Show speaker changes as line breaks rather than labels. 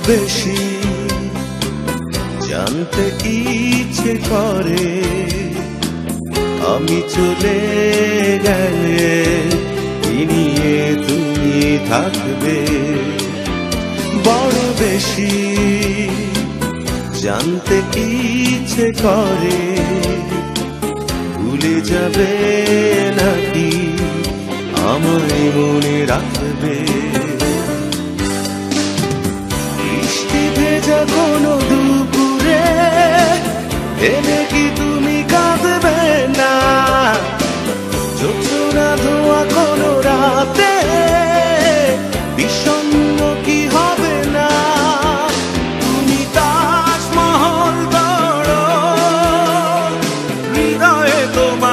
বেশি জানতে ইচ্ছে করে আমি চলে গেলে কি নিয়ে তুমি থাকবে বড় বেশি জানতে ইচ্ছে করে ভুলে যাবে নাকি আমায় মনে রাখবে বৃষ্টি ভেজা কোনো দুপুরে এলে কি তুমি কাঁদবে না জোছনা ধোয়া কোনো রাতে বিষণ্ণ কি হবে না তুমি তাজমহল গড়ো হৃদয়ে তোমার